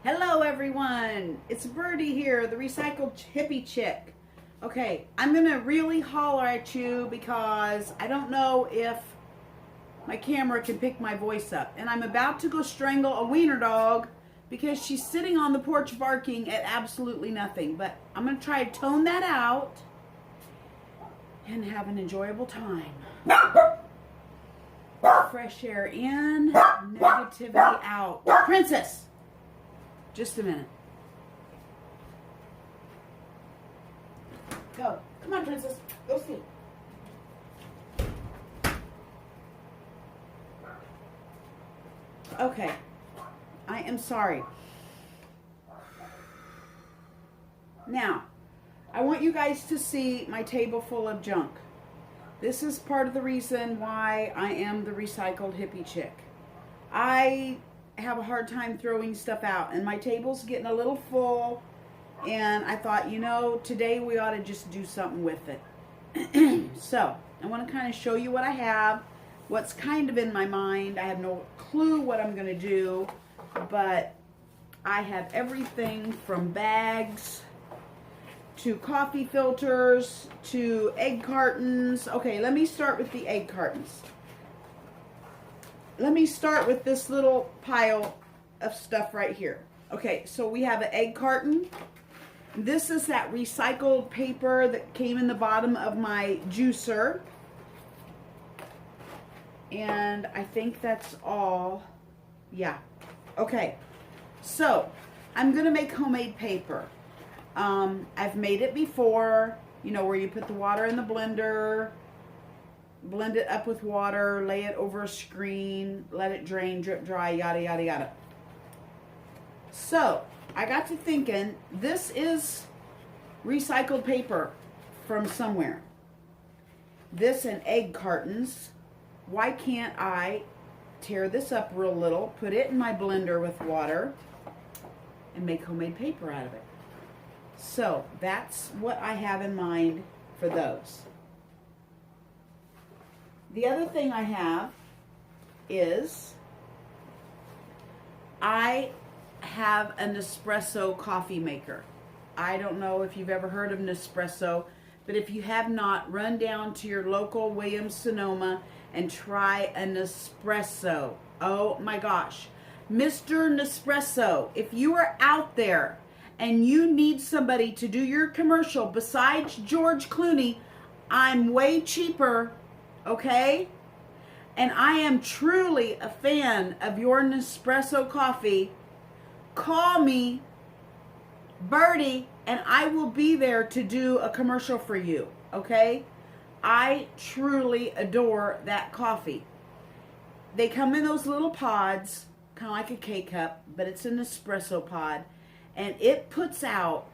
Hello everyone, it's Birdie here, the recycled hippie chick. Okay, I'm gonna really holler at you because I don't know if my camera can pick my voice up. And I'm about to go strangle a wiener dog because she's sitting on the porch barking at absolutely nothing. But I'm gonna try to tone that out and have an enjoyable time. Fresh air in, negativity out. Princess! Just a minute. Go. Come on, Princess. Go sleep. Okay. I am sorry. Now, I want you guys to see my table full of junk. This is part of the reason why I am the recycled hippie chick. I have a hard time throwing stuff out, and my table's getting a little full, and I thought, you know, today we ought to just do something with it. So I want to kind of show you what I have, what's kind of in my mind. I have no clue what I'm going to do, but I have everything from bags to coffee filters to egg cartons. Okay, let me start with the egg cartons. Let me start with this little pile of stuff right here. Okay, so we have an egg carton. This is that recycled paper that came in the bottom of my juicer. And I think that's all. Yeah. Okay, so I'm going to make homemade paper. I've made it before, you know, where you put the water in the blender, blend it up with water, lay it over a screen, let it drain, drip dry, yada, yada, yada. So, I got to thinking, this is recycled paper from somewhere. This and egg cartons. Why can't I tear this up real little, put it in my blender with water, and make homemade paper out of it? So, that's what I have in mind for those. The other thing I have is I have a Nespresso coffee maker. I don't know if you've ever heard of Nespresso, but if you have not, run down to your local Williams-Sonoma and try a Nespresso. Oh my gosh. Mr. Nespresso, if you are out there and you need somebody to do your commercial besides George Clooney, I'm way cheaper. Okay? And I am truly a fan of your Nespresso coffee. Call me, Birdie, and I will be there to do a commercial for you. Okay? I truly adore that coffee. They come in those little pods, kind of like a K-cup, but it's an espresso pod. And it puts out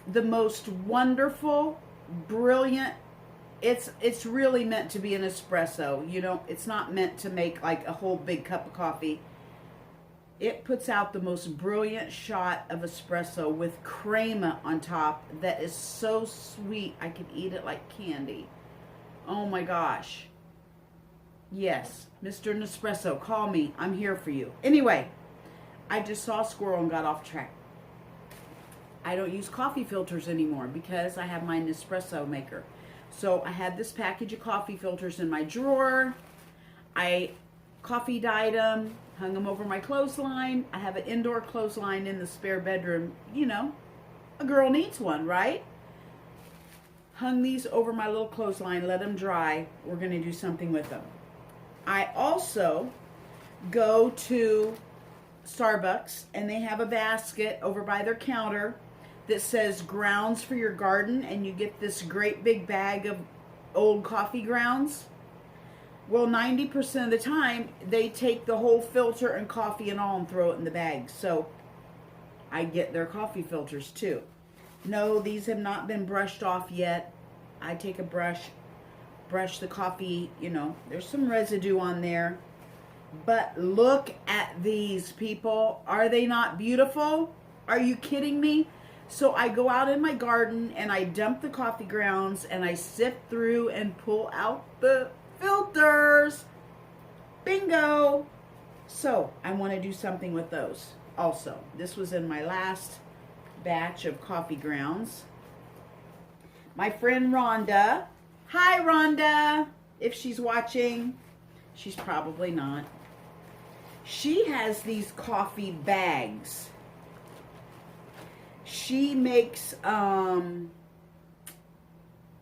the most wonderful, brilliant. It's really meant to be an espresso. You know, it's not meant to make like a whole big cup of coffee. It puts out the most brilliant shot of espresso with crema on top that is so sweet I could eat it like candy. Oh my gosh. Yes, Mr. Nespresso, call me. I'm here for you. Anyway, I just saw a squirrel and got off track. I don't use coffee filters anymore because I have my Nespresso maker. So I had this package of coffee filters in my drawer. I coffee dyed them, hung them over my clothesline. I have an indoor clothesline in the spare bedroom. You know, a girl needs one, right? Hung these over my little clothesline, let them dry. We're going to do something with them. I also go to Starbucks and they have a basket over by their counter that says grounds for your garden, and you get this great big bag of old coffee grounds. Well, 90% of the time they take the whole filter and coffee and all and throw it in the bag. So I get their coffee filters too. No, these have not been brushed off yet. I take a brush the coffee, you know, there's some residue on there. But look at these, people. Are they not beautiful? Are you kidding me? So I go out in my garden and I dump the coffee grounds and I sift through and pull out the filters. Bingo! So I want to do something with those. also. This was in my last batch of coffee grounds. My friend Rhonda. Hi, Rhonda. If she's watching, she's probably not. She has these coffee bags. She makes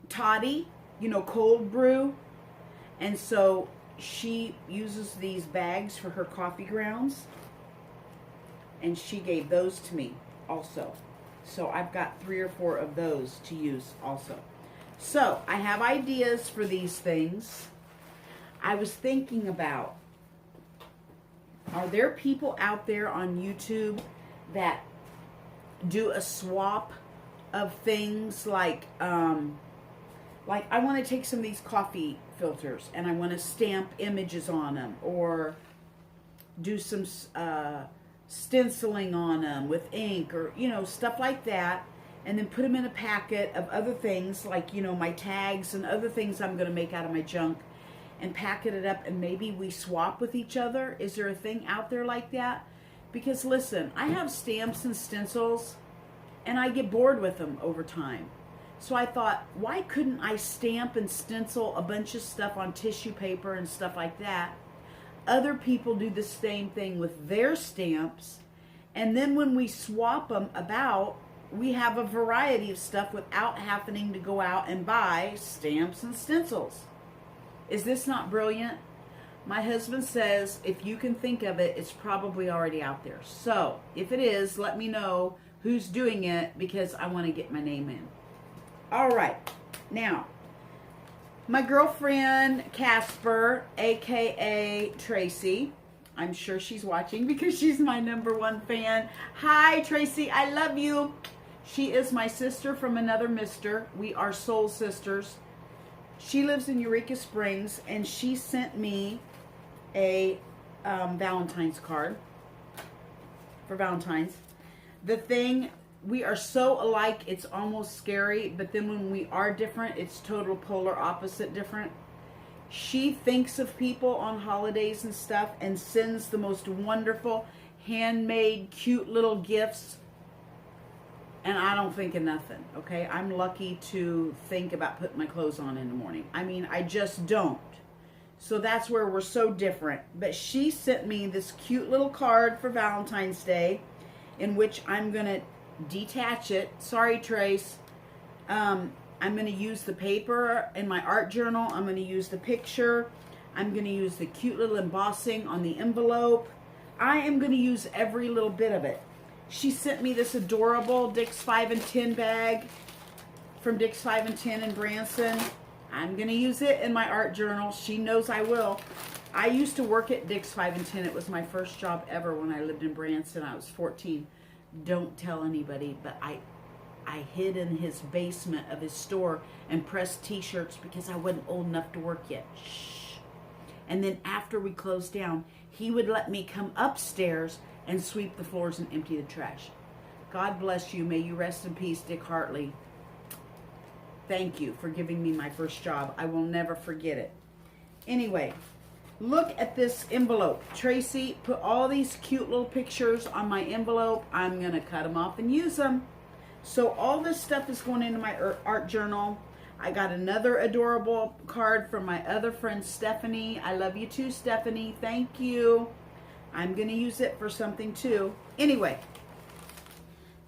toddy, cold brew. And so she uses these bags for her coffee grounds. And she gave those to me also. So I've got 3 or 4 of those to use also. So I have ideas for these things. I was thinking about, are there people out there on YouTube that do a swap of things like I want to take some of these coffee filters and I want to stamp images on them, or do some stenciling on them with ink, or stuff like that, and then put them in a packet of other things like my tags and other things I'm going to make out of my junk, and packet it up, and maybe we swap with each other. Is there a thing out there like that? Because listen, I have stamps and stencils and I get bored with them over time. So I thought, why couldn't I stamp and stencil a bunch of stuff on tissue paper and stuff like that? Other people do the same thing with their stamps, and then when we swap them about, we have a variety of stuff without having to go out and buy stamps and stencils. Is this not brilliant? My husband says if you can think of it, it's probably already out there. So if it is, let me know who's doing it, because I want to get my name in. All right. Now, my girlfriend Casper, aka Tracy, I'm sure she's watching because she's my #1 fan. Hi Tracy, I love you. She is my sister from another mister. We are soul sisters. She lives in Eureka Springs, and she sent me a Valentine's card for Valentine's. The thing, we are so alike, it's almost scary, but then when we are different, it's total polar opposite different. She thinks of people on holidays and stuff and sends the most wonderful, handmade, cute little gifts. And I don't think of nothing, okay? I'm lucky to think about putting my clothes on in the morning. I mean, I just don't. So that's where we're so different. But she sent me this cute little card for Valentine's Day, in which I'm going to detach it. Sorry, Trace. I'm going to use the paper in my art journal. I'm going to use the picture. I'm going to use the cute little embossing on the envelope. I am going to use every little bit of it. She sent me this adorable Dick's 5 and 10 bag from Dick's 5 and 10 in Branson. I'm going to use it in my art journal. She knows I will. I used to work at Dick's 5 and 10. It was my first job ever when I lived in Branson. I was 14. Don't tell anybody, but I hid in his basement of his store and pressed t-shirts because I wasn't old enough to work yet. Shh. And then after we closed down, he would let me come upstairs and sweep the floors and empty the trash. God bless you. May you rest in peace, Dick Hartley. Thank you for giving me my first job. I will never forget it. Anyway, look at this envelope. Tracy put all these cute little pictures on my envelope. I'm going to cut them off and use them. So all this stuff is going into my art journal. I got another adorable card from my other friend, Stephanie. I love you too, Stephanie. Thank you. I'm going to use it for something too. Anyway,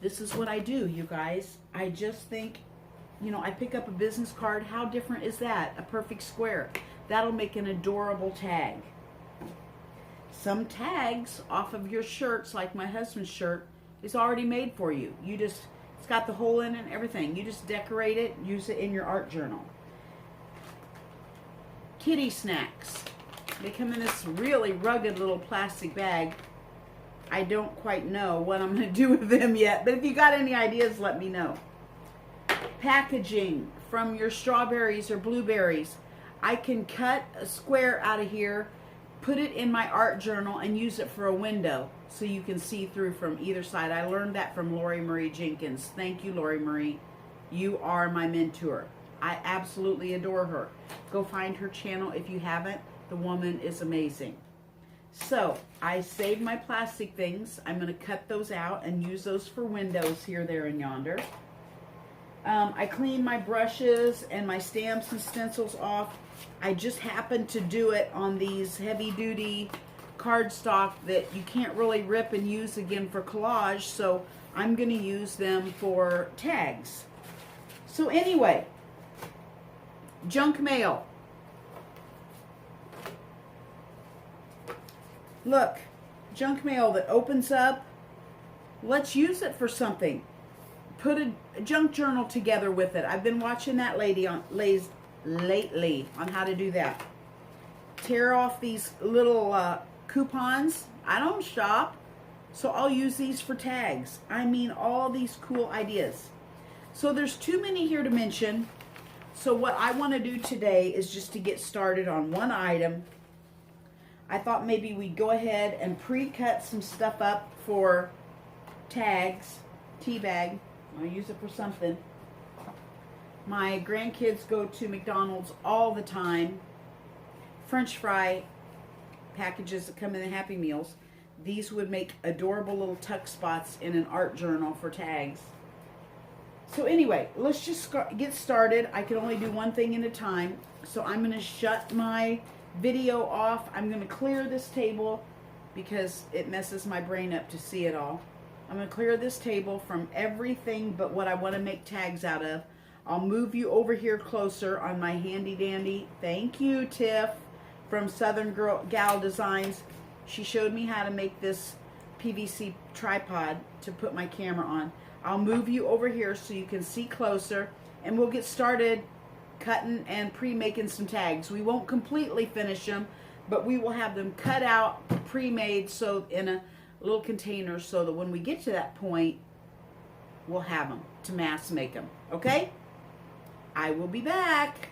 this is what I do, you guys. I just think, I pick up a business card. How different is that? A perfect square. That'll make an adorable tag. Some tags off of your shirts, like my husband's shirt, is already made for you. It's got the hole in it and everything. You just decorate it, use it in your art journal. Kitty snacks. They come in this really rugged little plastic bag. I don't quite know what I'm going to do with them yet, but if you got any ideas, let me know. Packaging from your strawberries or blueberries. I can cut a square out of here, put it in my art journal, and use it for a window so you can see through from either side. I learned that from Lori Marie Jenkins. Thank you, Lori Marie. You are my mentor. I absolutely adore her. Go find her channel if you haven't. The woman is amazing. So I saved my plastic things. I'm going to cut those out and use those for windows here, there, and yonder. I cleaned my brushes and my stamps and stencils off. I just happened to do it on these heavy-duty cardstock that you can't really rip and use again for collage, so I'm going to use them for tags. So anyway, junk mail. Look, junk mail that opens up. Let's use it for something. Put a junk journal together with it. I've been watching that lady on lately on how to do that. Tear off these little coupons. I don't shop, so I'll use these for tags. I mean, all these cool ideas. So there's too many here to mention. So what I want to do today is just to get started on one item. I thought maybe we'd go ahead and pre-cut some stuff up for tags. Tea bag. I'll use it for something. My grandkids go to McDonald's all the time. French fry packages that come in the Happy Meals. These would make adorable little tuck spots in an art journal for tags. So anyway, let's just get started. I can only do one thing at a time. So I'm going to shut my video off. I'm going to clear this table because it messes my brain up to see it all. I'm going to clear this table from everything but what I want to make tags out of. I'll move you over here closer on my handy dandy. Thank you, Tiff, from Southern Gal Designs. She showed me how to make this PVC tripod to put my camera on. I'll move you over here so you can see closer, and we'll get started cutting and pre-making some tags. We won't completely finish them, but we will have them cut out, pre-made, so in a little container, so that when we get to that point, we'll have them to mass make them. Okay? I will be back.